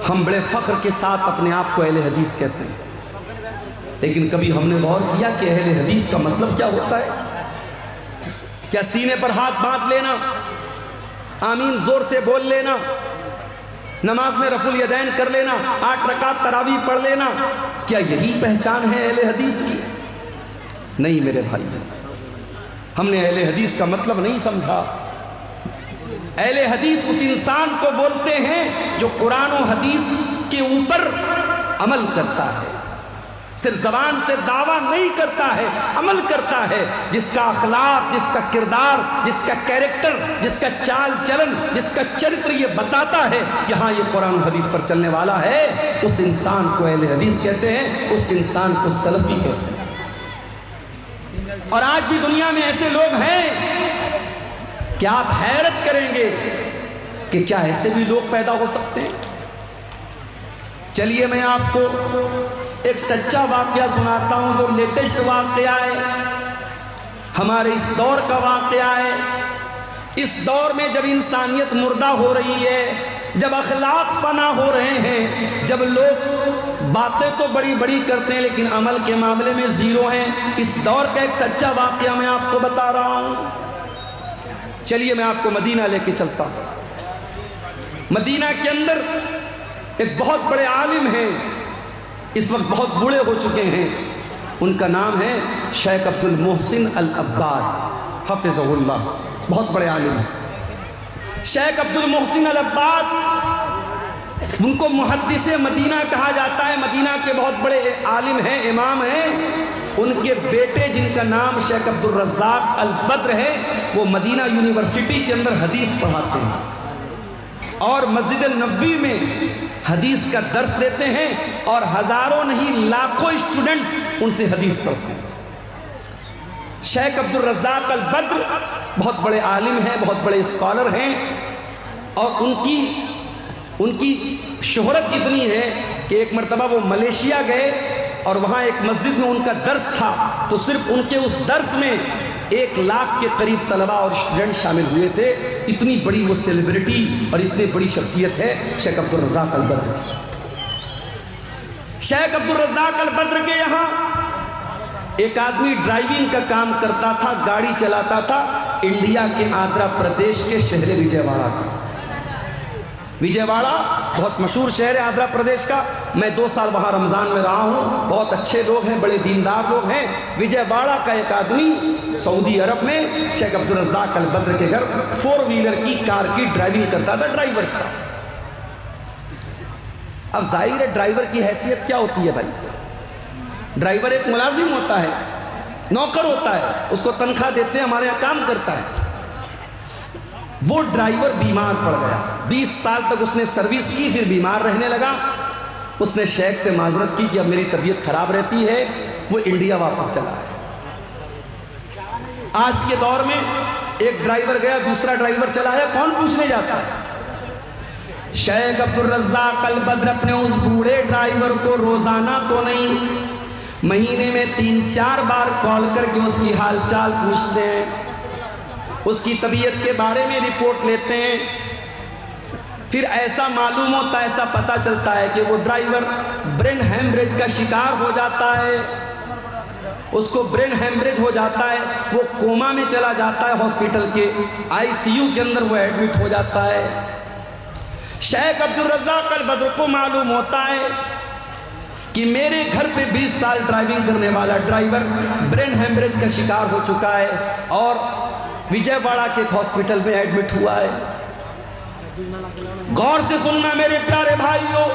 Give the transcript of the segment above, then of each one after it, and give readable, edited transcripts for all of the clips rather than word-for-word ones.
ہم بڑے فخر کے ساتھ اپنے آپ کو اہل حدیث کہتے ہیں، لیکن کبھی ہم نے غور کیا کہ اہل حدیث کا مطلب کیا ہوتا ہے؟ کیا سینے پر ہاتھ باندھ لینا، آمین زور سے بول لینا، نماز میں رفع الیدین کر لینا، 8 رکعت تراویح پڑھ لینا، کیا یہی پہچان ہے اہل حدیث کی؟ نہیں میرے بھائی، ہم نے اہل حدیث کا مطلب نہیں سمجھا۔ اہل حدیث اس انسان کو بولتے ہیں جو قرآن و حدیث کے اوپر عمل کرتا ہے، صرف زبان سے دعویٰ نہیں کرتا ہے، عمل کرتا ہے، جس کا اخلاق، جس کا کردار، جس کا کیریکٹر، جس کا چال چلن، جس کا چرتر یہ بتاتا ہے کہ ہاں یہ قرآن و حدیث پر چلنے والا ہے، اس انسان کو اہل حدیث کہتے ہیں، اس انسان کو سلفی کہتے ہیں۔ اور آج بھی دنیا میں ایسے لوگ ہیں کہ آپ حیرت کریں گے کہ کیا ایسے بھی لوگ پیدا ہو سکتے ہیں؟ چلیے میں آپ کو ایک سچا واقعہ سناتا ہوں جو لیٹسٹ واقعہ ہے، ہمارے اس دور کا واقعہ ہے۔ اس دور میں جب انسانیت مردہ ہو رہی ہے، جب اخلاق فنا ہو رہے ہیں، جب لوگ باتیں تو بڑی بڑی کرتے ہیں لیکن عمل کے معاملے میں زیرو ہیں، اس دور کا ایک سچا واقعہ میں آپ کو بتا رہا ہوں۔ چلیے میں آپ کو مدینہ لے کے چلتا ہوں۔ مدینہ کے اندر ایک بہت بڑے عالم ہیں، اس وقت بہت بوڑھے ہو چکے ہیں، ان کا نام ہے شیخ عبد المحسن العباد حفظہ اللہ، بہت بڑے عالم ہیں شیخ عبد المحسن العباد۔ ان کو محدث مدینہ کہا جاتا ہے، مدینہ کے بہت بڑے عالم ہیں، امام ہیں۔ ان کے بیٹے جن کا نام شیخ عبد الرزاق البدر ہے، وہ مدینہ یونیورسٹی کے اندر حدیث پڑھاتے ہیں اور مسجد نبوی میں حدیث کا درس دیتے ہیں، اور ہزاروں نہیں لاکھوں اسٹوڈنٹس ان سے حدیث پڑھتے ہیں۔ شیخ عبد الرزاق البدر بہت بڑے عالم ہیں، بہت بڑے اسکالر ہیں، اور ان کی شہرت اتنی ہے کہ ایک مرتبہ وہ ملیشیا گئے اور وہاں ایک مسجد میں ان کا درس تھا، تو صرف ان کے اس درس میں 1 لاکھ کے قریب طلبہ اور اسٹوڈنٹ شامل ہوئے تھے۔ اتنی بڑی وہ سیلیبریٹی اور اتنی بڑی شخصیت ہے شیخ عبد الرزاق البدر۔ شیخ عبد الرزاق البدر کے یہاں ایک آدمی ڈرائیونگ کا کام کرتا تھا، گاڑی چلاتا تھا، انڈیا کے آندھرا پردیش کے شہر وجے واڑہ کا۔ وجے واڑہ بہت مشہور شہر ہے آندھرا پردیش کا، میں 2 سال وہاں رمضان میں رہا ہوں، بہت اچھے لوگ ہیں، بڑے دیندار لوگ ہیں۔ وجے واڑہ کا ایک آدمی سعودی عرب میں شیخ عبد الرزاق البدر کے گھر 4 ویلر کی کار کی ڈرائیونگ کرتا تھا، ڈرائیور تھا۔ اب ظاہر ہے ڈرائیور کی حیثیت کیا ہوتی ہے بھائی؟ ڈرائیور ایک ملازم ہوتا ہے، نوکر ہوتا ہے، اس کو تنخواہ دیتے ہیں، ہمارے یہاں کام کرتا ہے۔ وہ ڈرائیور بیمار پڑ گیا، 20 سال تک اس نے سروس کی، پھر بیمار رہنے لگا۔ اس نے شیخ سے معذرت کی کہ اب میری طبیعت خراب رہتی ہے، وہ انڈیا واپس چلا ہے۔ آج کے دور میں ایک ڈرائیور گیا، دوسرا ڈرائیور چلا ہے، کون پوچھنے جاتا ہے؟ شیخ عبد الرزاق البدر اپنے اس بوڑھے ڈرائیور کو روزانہ تو نہیں، مہینے میں 3-4 بار کال کر کے اس کی حال چال پوچھتے ہیں، اس کی طبیعت کے بارے میں رپورٹ لیتے ہیں۔ پھر ایسا معلوم ہوتا ہے، ایسا پتہ چلتا ہے کہ وہ ڈرائیور برین ہیمریج کا شکار ہو جاتا ہے، اس کو برین ہیمریج ہو جاتا ہے، وہ کوما میں چلا جاتا ہے، ہاسپٹل کے ICU کے اندر وہ ایڈمٹ ہو جاتا ہے۔ شیخ عبد الرزاق البدر کو معلوم ہوتا ہے کہ میرے گھر پہ 20 سال ڈرائیونگ کرنے والا ڈرائیور برین ہیمریج کا شکار ہو چکا ہے اور وجے واڑہ کے ایک ہاسپٹل میں ایڈمٹ ہوا ہے۔ غور سے سننا میرے پیارے بھائیوں،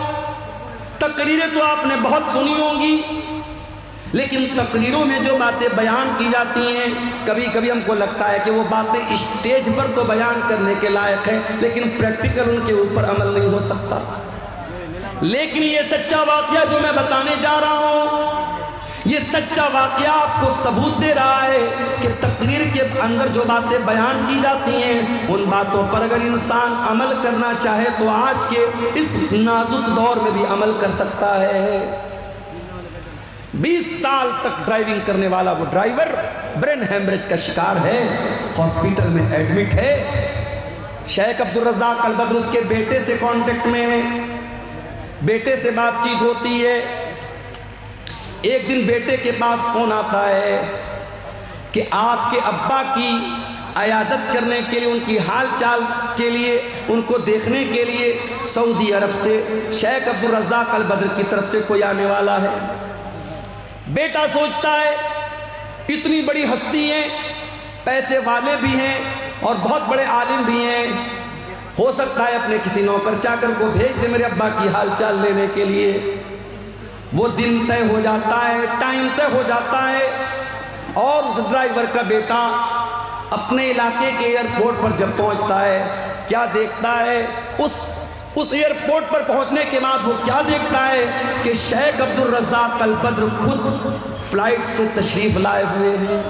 تقریریں تو آپ نے بہت سنی ہوں گی، لیکن تقریروں میں جو باتیں بیان کی جاتی ہیں، کبھی کبھی ہم کو لگتا ہے کہ وہ باتیں اسٹیج پر تو بیان کرنے کے لائق ہیں، لیکن پریکٹیکل ان کے اوپر عمل نہیں ہو سکتا۔ لیکن یہ سچا واقعہ جو میں بتانے جا رہا ہوں، یہ سچا واقعہ آپ کو ثبوت دے رہا ہے کہ تقریر کے اندر جو باتیں بیان کی جاتی ہیں، ان باتوں پر اگر انسان عمل کرنا چاہے تو آج کے اس نازک دور میں بھی عمل کر سکتا ہے۔ 20 سال تک ڈرائیونگ کرنے والا وہ ڈرائیور برین ہیمریج کا شکار ہے، ہاسپٹل میں ایڈمٹ ہے۔ شیخ عبد الرزاق البدر اس کے بیٹے سے کانٹیکٹ میں ہے، بیٹے سے بات چیت ہوتی ہے. ایک دن بیٹے کے پاس فون آتا ہے کہ آپ کے ابا کی عیادت کرنے کے لیے، ان کی حال چال کے لیے، ان کو دیکھنے کے لیے سعودی عرب سے شیخ عبدالرزاق البدر کی طرف سے کوئی آنے والا ہے. بیٹا سوچتا ہے اتنی بڑی ہستی ہیں، پیسے والے بھی ہیں اور بہت بڑے عالم بھی ہیں، ہو سکتا ہے اپنے کسی نوکر چاکر کو بھیج دے میرے ابا کی حال چال لینے کے لیے. وہ دن طے ہو جاتا ہے، ٹائم طے ہو جاتا ہے، اور اس ڈرائیور کا بیٹا اپنے علاقے کے ایئرپورٹ پر جب پہنچتا ہے، کیا دیکھتا ہے؟ اس ایئرپورٹ پر پہنچنے کے بعد وہ کیا دیکھتا ہے کہ شیخ عبدالرزاق البدر خود فلائٹ سے تشریف لائے ہوئے ہیں.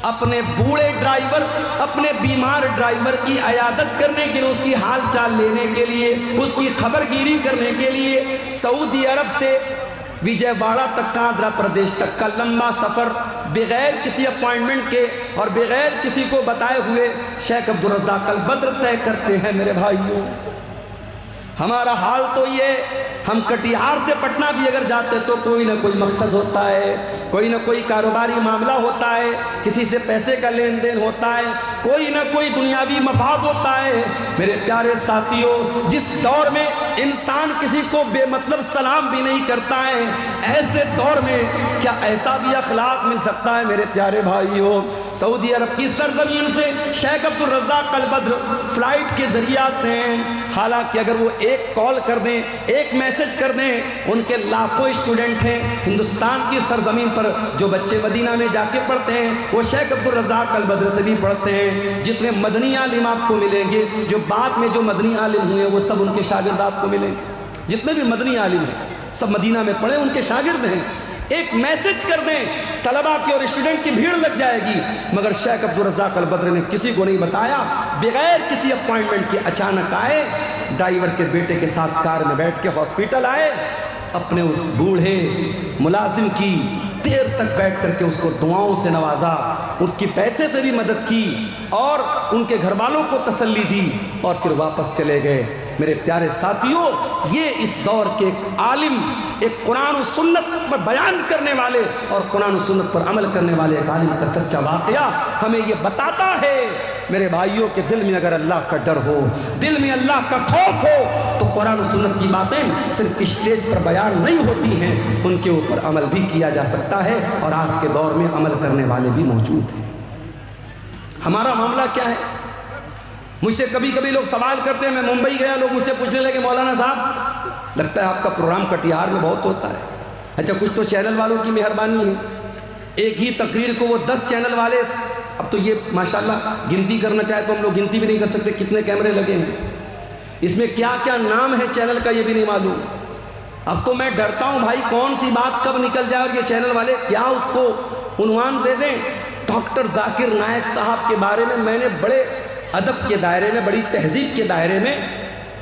اپنے بوڑھے ڈرائیور، اپنے بیمار ڈرائیور کی عیادت کرنے کے لیے، اس کی حال چال لینے کے لیے، اس کی خبر گیری کرنے کے لیے سعودی عرب سے وجے واڑہ تک کا، آندھرا پردیش تک کا لمبا سفر بغیر کسی اپوائنٹمنٹ کے اور بغیر کسی کو بتائے ہوئے شیخ عبدالرزاق البدر طے کرتے ہیں. میرے بھائیوں، ہمارا حال تو یہ، ہم کٹیہار سے پٹنہ بھی اگر جاتے تو کوئی نہ کوئی مقصد ہوتا ہے، کوئی نہ کوئی کاروباری معاملہ ہوتا ہے، کسی سے پیسے کا لین دین ہوتا ہے، کوئی نہ کوئی دنیاوی مفاد ہوتا ہے. میرے پیارے ساتھیوں، جس دور میں انسان کسی کو بے مطلب سلام بھی نہیں کرتا ہے، ایسے دور میں کیا ایسا بھی اخلاق مل سکتا ہے؟ میرے پیارے بھائیوں، سعودی عرب کی سرزمین سے شیخ عبدالرزاق البدر فلائٹ کے ذریعے آتے ہیں. حالانکہ اگر وہ ایک کال کر دیں، ایک میسج کر دیں، ان کے لاکھوں اسٹوڈنٹ ہیں ہندوستان کی سرزمین پر، جو بچے مدینہ میں جا کے پڑھتے ہیں وہ شیخ عبدالرزاق البدر سے بھی پڑھتے ہیں. جتنے مدنی عالم آپ کو ملیں گے، جو بعد میں جو مدنی عالم ہوئے ہیں، وہ سب ان کے شاگرد آپ کو ملیں گے. جتنے بھی مدنی عالم ہیں سب مدینہ میں پڑھے، ان کے شاگرد ہیں. ایک میسج کر دیں، طلباء کی اور اسٹوڈنٹ کی بھیڑ لگ جائے گی. مگر شیخ عبدالرزاق البدر نے کسی کو نہیں بتایا، بغیر کسی اپوائنٹمنٹ کے اچانک آئے، ڈرائیور کے بیٹے کے ساتھ کار میں بیٹھ کے ہاسپٹل آئے، اپنے اس بوڑھے ملازم کی دیر تک بیٹھ کر کے اس کو دعاؤں سے نوازا، اس کی پیسے سے بھی مدد کی اور ان کے گھر والوں کو تسلی دی، اور پھر واپس چلے گئے. میرے پیارے ساتھیوں، یہ اس دور کے ایک عالم، ایک قرآن و سنت پر بیان کرنے والے اور قرآن و سنت پر عمل کرنے والے ایک عالم کا سچا واقعہ ہمیں یہ بتاتا ہے میرے بھائیوں کے دل میں اگر اللہ کا ڈر ہو، دل میں اللہ کا خوف ہو، تو قرآن و سنت کی باتیں صرف اسٹیج پر بیان نہیں ہوتی ہیں، ان کے اوپر عمل بھی کیا جا سکتا ہے. اور آج کے دور میں عمل کرنے والے بھی موجود ہیں. ہمارا معاملہ کیا ہے؟ مجھ سے کبھی کبھی لوگ سوال کرتے ہیں، میں ممبئی گیا، لوگ مجھ سے پوچھنے لگے مولانا صاحب لگتا ہے آپ کا پروگرام کٹیہار میں بہت ہوتا ہے. اچھا، کچھ تو چینل والوں کی مہربانی ہے، ایک ہی تقریر کو وہ 10 چینل والے، اب تو یہ ماشاءاللہ گنتی کرنا چاہے تو ہم لوگ گنتی بھی نہیں کر سکتے کتنے کیمرے لگے ہیں، اس میں کیا کیا نام ہے چینل کا یہ بھی نہیں معلوم. اب تو میں ڈرتا ہوں بھائی کون سی بات کب نکل جائے اور یہ چینل والے کیا اس کو عنوان دے دیں. ڈاکٹر ذاکر نائک صاحب کے بارے میں نے بڑے ادب کے دائرے میں، بڑی تہذیب کے دائرے میں،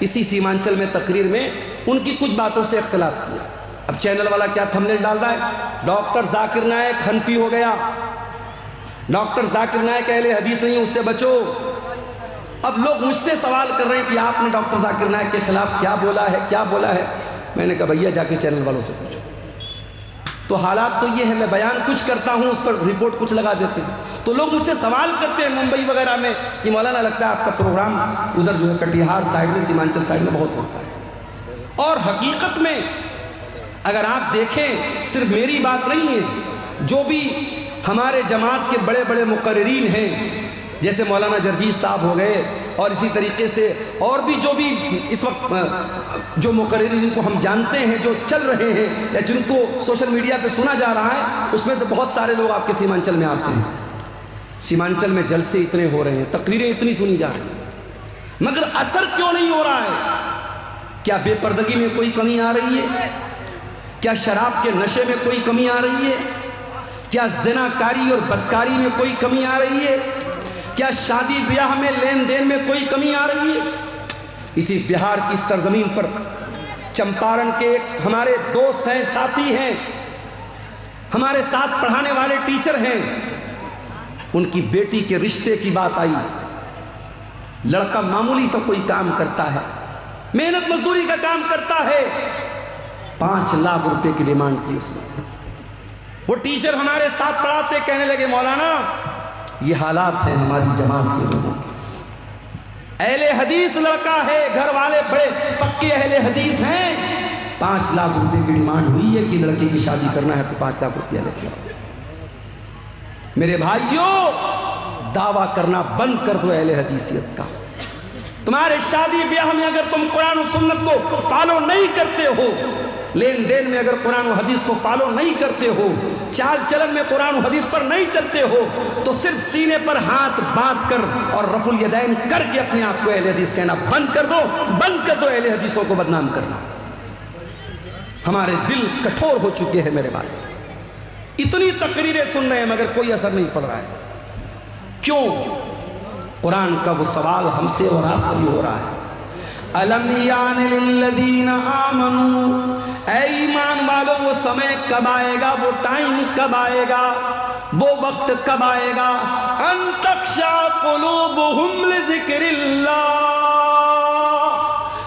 اسی سیمانچل میں تقریر میں ان کی کچھ باتوں سے اختلاف کیا. اب چینل والا کیا تھمبنیل ڈال رہا ہے، ڈاکٹر ذاکر نائک حنفی ہو گیا، ڈاکٹر ذاکر نائک اہل حدیث نہیں، اس سے بچو. اب لوگ مجھ سے سوال کر رہے ہیں کہ آپ نے ڈاکٹر ذاکر نائک کے خلاف کیا بولا ہے، کیا بولا ہے. میں نے کہا بھیا جا کے چینل والوں سے پوچھو. تو حالات تو یہ ہے، میں بیان کچھ کرتا ہوں، اس پر رپورٹ کچھ لگا دیتے ہیں. تو لوگ مجھ سے سوال کرتے ہیں ممبئی وغیرہ میں کہ مولانا لگتا ہے آپ کا پروگرام ادھر جو ہے کٹیہار سائڈ میں، سیمانچل سائڈ میں بہت ہوتا ہے. اور حقیقت میں اگر آپ دیکھیں صرف میری بات نہیں ہے، جو بھی ہمارے جماعت کے بڑے بڑے مقررین ہیں جیسے مولانا جرجیت صاحب ہو گئے، اور اسی طریقے سے اور بھی جو بھی اس وقت جو مقررین کو ہم جانتے ہیں، جو چل رہے ہیں یا جن کو سوشل میڈیا پہ سنا جا رہا ہے، اس میں سے بہت سارے لوگ آپ کے سیمانچل میں آتے ہیں. سیمانچل میں جلسے اتنے ہو رہے ہیں، تقریریں اتنی سنی جا رہی ہیں، مگر اثر کیوں نہیں ہو رہا ہے؟ کیا بے پردگی میں کوئی کمی آ رہی ہے؟ کیا شراب کے نشے میں کوئی کمی آ رہی ہے؟ کیا زنا کاری اور بدکاری میں کوئی کمی آ رہی ہے؟ کیا شادی بیاہ میں لین دین میں کوئی کمی آ رہی ہے؟ اسی بہار کی سرزمین پر چمپارن کے ایک ہمارے دوست ہیں، ساتھی ہیں، ہمارے ساتھ پڑھانے والے ٹیچر ہیں، ان کی بیٹی کے رشتے کی بات آئی. لڑکا معمولی سا کوئی کام کرتا ہے، محنت مزدوری کا کام کرتا ہے، 5 لاکھ روپے کی ڈیمانڈ کی اس نے۔ وہ ٹیچر ہمارے ساتھ پڑھاتے، کہنے لگے مولانا یہ حالات ہیں ہماری جماعت کے لوگوں کے، اہل حدیث لڑکا ہے، گھر والے بڑے پکے اہل حدیث ہیں، 5 لاکھ روپے کی ڈیمانڈ ہوئی ہے کہ لڑکے کی شادی کرنا ہے تو 5 لاکھ روپیہ لے کے آؤ۔ میرے بھائیوں، دعویٰ کرنا بند کر دو اہل حدیثیت کا۔ تمہارے شادی بیاہ میں اگر تم قرآن و سنت کو فالو نہیں کرتے ہو، لین دین میں اگر قرآن و حدیث کو فالو نہیں کرتے ہو، چال چلن میں قرآن و حدیث پر نہیں چلتے ہو، تو صرف سینے پر ہاتھ باندھ کر اور رفع الیدین کر کے اپنے آپ کو اہل حدیث کہنا بند کر دو اہل حدیثوں کو بدنام کرنا۔ ہمارے دل کٹھور ہو چکے ہیں میرے بھائی، اتنی تقریریں سن رہے ہیں مگر کوئی اثر نہیں پڑ رہا ہے۔ کیوں؟ قرآن کا وہ سوال ہم سے اور آپ سے بھی ہو رہا ہے، الم یان للذین آمنوا، اے ایمان والو وہ سمے کب آئے گا، وہ ٹائم کب آئے گا، وہ وقت کب آئے گا، ان تخشع قلوبہم لذکر اللہ،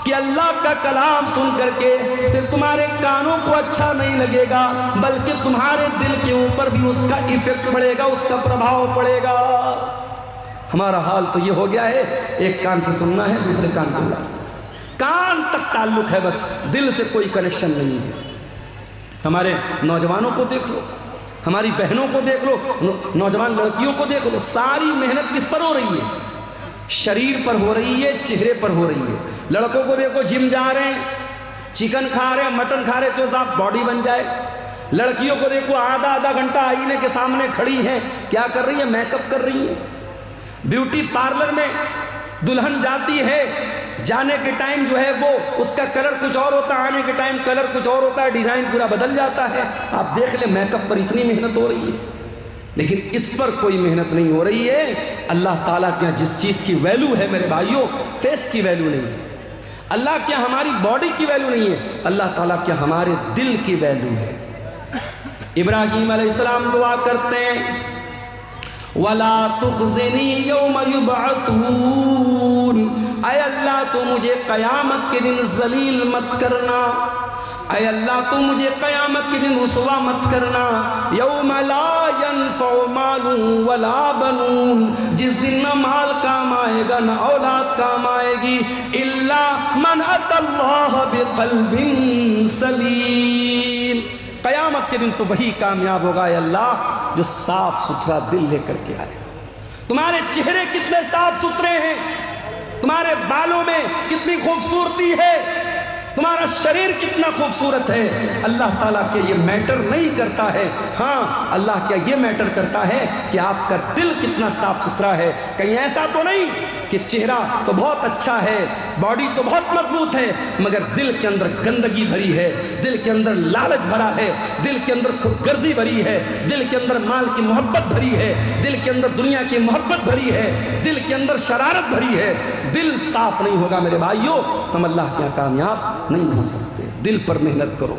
کہ اللہ کا کلام سن کر کے صرف تمہارے کانوں کو اچھا نہیں لگے گا بلکہ تمہارے دل کے اوپر بھی اس کا ایفیکٹ پڑے گا، اس کا پربھاؤ پڑے گا۔ ہمارا حال تو یہ ہو گیا ہے، ایک کان سے سننا ہے، دوسرے کان سے سننا ہے، کان تک تعلق ہے بس، دل سے کوئی کنیکشن نہیں ہے۔ ہمارے نوجوانوں کو دیکھ لو، ہماری بہنوں کو دیکھ لو، نوجوان لڑکیوں کو دیکھ لو، ساری محنت کس پر ہو رہی ہے؟ شریر پر ہو رہی ہے، چہرے پر ہو رہی ہے۔ لڑکوں کو دیکھو جم جا رہے ہیں، چکن کھا رہے ہیں، مٹن کھا رہے ہیں تو صاحب باڈی بن جائے۔ لڑکیوں کو دیکھو آدھا گھنٹہ آئینے کے سامنے کھڑی ہیں، کیا کر رہی ہیں؟ میک اپ کر رہی ہیں۔ بیوٹی پارلر میں دلہن جاتی ہے، جانے کے ٹائم جو ہے وہ اس کا کلر کچھ اور ہوتا ہے، آنے کے ٹائم کلر کچھ اور ہوتا ہے، ڈیزائن پورا بدل جاتا ہے۔ آپ دیکھ لیں میک اپ پر اتنی محنت ہو رہی ہے، لیکن اس پر کوئی محنت نہیں ہو رہی ہے۔ اللہ تعالیٰ کے یہاں جس چیز کی ویلیو ہے میرے بھائیوں، فیس کی ویلیو نہیں ہے، اللہ کے یہاں ہماری باڈی کی ویلیو نہیں ہے، اللہ تعالیٰ کے یہاں ہمارے دل کی ویلیو ہے۔ ابراہیم علیہ السلام دعا کرتے ہیں، وَلَا تُخْزِنِي يَوْمَ يُبْعَثُونَ، اے اللہ تو مجھے قیامت کے دن ذلیل مت کرنا، اے اللہ تو مجھے قیامت کے دن رسوا مت کرنا۔ یوم لا ينفع مال ولا بنون، جس دن نہ مال کام آئے گا نہ اولاد کام آئے گی، الا من اتى اللہ بقلب سلیم، قیامت کے دن تو وہی کامیاب ہوگا اے اللہ جو صاف ستھرا دل لے کر کے آئے۔ تمہارے چہرے کتنے صاف ستھرے ہیں، تمہارے بالوں میں کتنی خوبصورتی ہے، تمہارا شریر کتنا خوبصورت ہے، اللہ تعالیٰ کے یہ میٹر نہیں کرتا ہے۔ ہاں اللہ کیا یہ میٹر کرتا ہے کہ آپ کا دل کتنا صاف ستھرا ہے۔ کہیں ایسا تو نہیں کہ چہرہ تو بہت اچھا ہے، باڈی تو بہت مضبوط ہے، مگر دل کے اندر گندگی بھری ہے، دل کے اندر لالچ بھرا ہے، دل کے اندر خود غرضی بھری ہے، دل کے اندر مال کی محبت بھری ہے، دل کے اندر دنیا کی محبت بھری ہے، دل کے اندر شرارت بھری ہے۔ دل صاف نہیں ہوگا میرے بھائیوں، ہم اللہ کے یہاں کامیاب نہیں ہو سکتے۔ دل پر محنت کرو۔